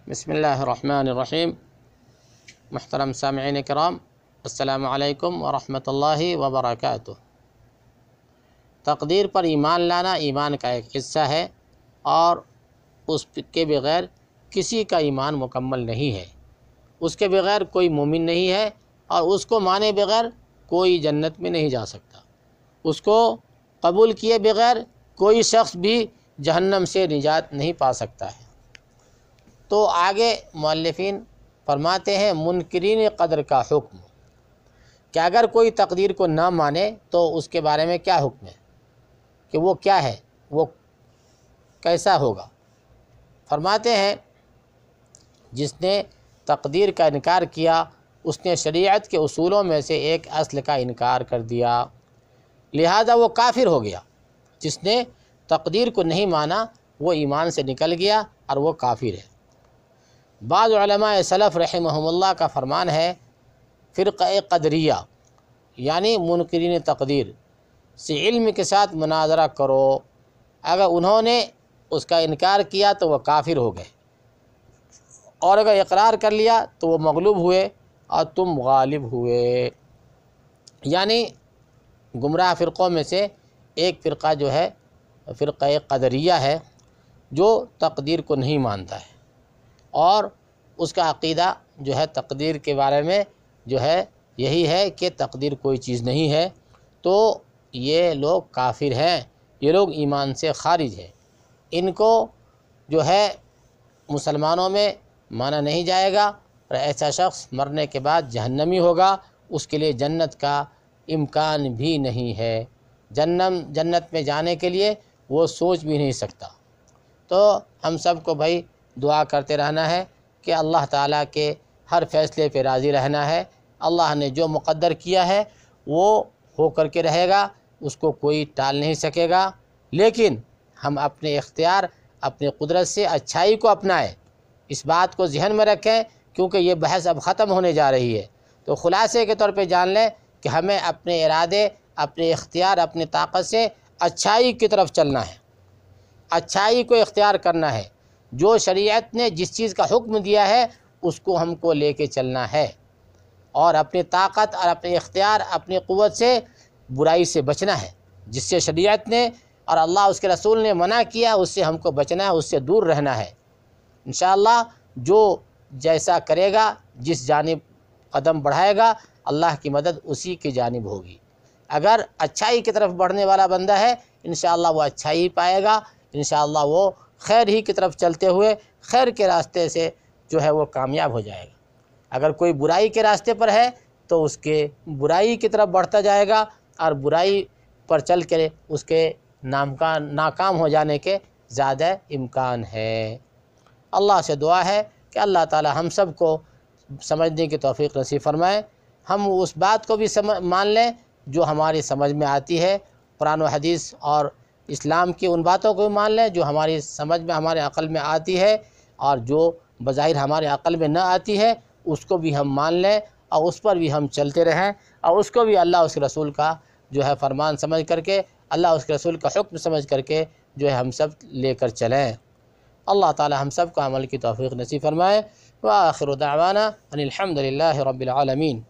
بسم اللہ الرحمن الرحیم۔ محترم سامعین کرام، السلام علیکم ورحمۃ اللہ وبرکاتہ۔ تقدیر پر ایمان لانا ایمان کا ایک حصہ ہے اور اس کے بغیر کسی کا ایمان مکمل نہیں ہے۔ اس کے بغیر کوئی مومن نہیں ہے اور اس کو مانے بغیر کوئی جنت میں نہیں جا سکتا۔ اس کو قبول کیے بغیر کوئی شخص بھی جہنم سے نجات نہیں پا سکتا ہے۔ تو آگے مؤلفین فرماتے ہیں منکرین قدر کا حکم، کہ اگر کوئی تقدیر کو نہ مانے تو اس کے بارے میں کیا حکم ہے، کہ وہ کیا ہے، وہ کیسا ہوگا۔ فرماتے ہیں جس نے تقدیر کا انکار کیا اس نے شریعت کے اصولوں میں سے ایک اصل کا انکار کر دیا، لہذا وہ کافر ہو گیا۔ جس نے تقدیر کو نہیں مانا وہ ایمان سے نکل گیا اور وہ کافر ہے۔ بعض علماء سلف رحمہم اللہ کا فرمان ہے فرقہ قدریہ یعنی منکرین تقدیر سے علم کے ساتھ مناظرہ کرو، اگر انہوں نے اس کا انکار کیا تو وہ کافر ہو گئے، اور اگر اقرار کر لیا تو وہ مغلوب ہوئے اور تم غالب ہوئے۔ یعنی گمراہ فرقوں میں سے ایک فرقہ جو ہے فرقہ قدریہ ہے، جو تقدیر کو نہیں مانتا ہے، اور اس کا عقیدہ جو ہے تقدیر کے بارے میں جو ہے یہی ہے کہ تقدیر کوئی چیز نہیں ہے۔ تو یہ لوگ کافر ہیں، یہ لوگ ایمان سے خارج ہیں، ان کو جو ہے مسلمانوں میں مانا نہیں جائے گا، اور ایسا شخص مرنے کے بعد جہنمی ہوگا، اس کے لیے جنت کا امکان بھی نہیں ہے، جنت میں جانے کے لیے وہ سوچ بھی نہیں سکتا۔ تو ہم سب کو بھائی دعا کرتے رہنا ہے کہ اللہ تعالیٰ کے ہر فیصلے پہ راضی رہنا ہے۔ اللہ نے جو مقدر کیا ہے وہ ہو کر کے رہے گا، اس کو کوئی ٹال نہیں سکے گا، لیکن ہم اپنے اختیار اپنی قدرت سے اچھائی کو اپنائیں، اس بات کو ذہن میں رکھیں، کیونکہ یہ بحث اب ختم ہونے جا رہی ہے۔ تو خلاصے کے طور پہ جان لیں کہ ہمیں اپنے ارادے، اپنے اختیار، اپنی طاقت سے اچھائی کی طرف چلنا ہے، اچھائی کو اختیار کرنا ہے۔ جو شریعت نے جس چیز کا حکم دیا ہے اس کو ہم کو لے کے چلنا ہے، اور اپنی طاقت اور اپنے اختیار اپنی قوت سے برائی سے بچنا ہے، جس سے شریعت نے اور اللہ اس کے رسول نے منع کیا اس سے ہم کو بچنا ہے، اس سے دور رہنا ہے۔ انشاءاللہ جو جیسا کرے گا، جس جانب قدم بڑھائے گا، اللہ کی مدد اسی کی جانب ہوگی۔ اگر اچھائی کی طرف بڑھنے والا بندہ ہے انشاءاللہ وہ اچھائی پائے گا، انشاءاللہ وہ خیر ہی کی طرف چلتے ہوئے خیر کے راستے سے جو ہے وہ کامیاب ہو جائے گا۔ اگر کوئی برائی کے راستے پر ہے تو اس کے برائی کی طرف بڑھتا جائے گا، اور برائی پر چل کے اس کے ناکام ہو جانے کے زیادہ امکان ہے۔ اللہ سے دعا ہے کہ اللہ تعالی ہم سب کو سمجھنے کی توفیق نصیب فرمائے، ہم اس بات کو بھی مان لیں جو ہماری سمجھ میں آتی ہے، قرآن و حدیث اور اسلام کی ان باتوں کو بھی مان لیں جو ہماری سمجھ میں ہمارے عقل میں آتی ہے، اور جو بظاہر ہمارے عقل میں نہ آتی ہے اس کو بھی ہم مان لیں، اور اس پر بھی ہم چلتے رہیں، اور اس کو بھی اللہ اس کے رسول کا جو ہے فرمان سمجھ کر کے، اللہ اس کے رسول کا حکم سمجھ کر کے جو ہے ہم سب لے کر چلیں۔ اللہ تعالی ہم سب کو عمل کی توفیق نصیب فرمائے۔ وآخر دعوانا ان الحمد للہ رب العالمین۔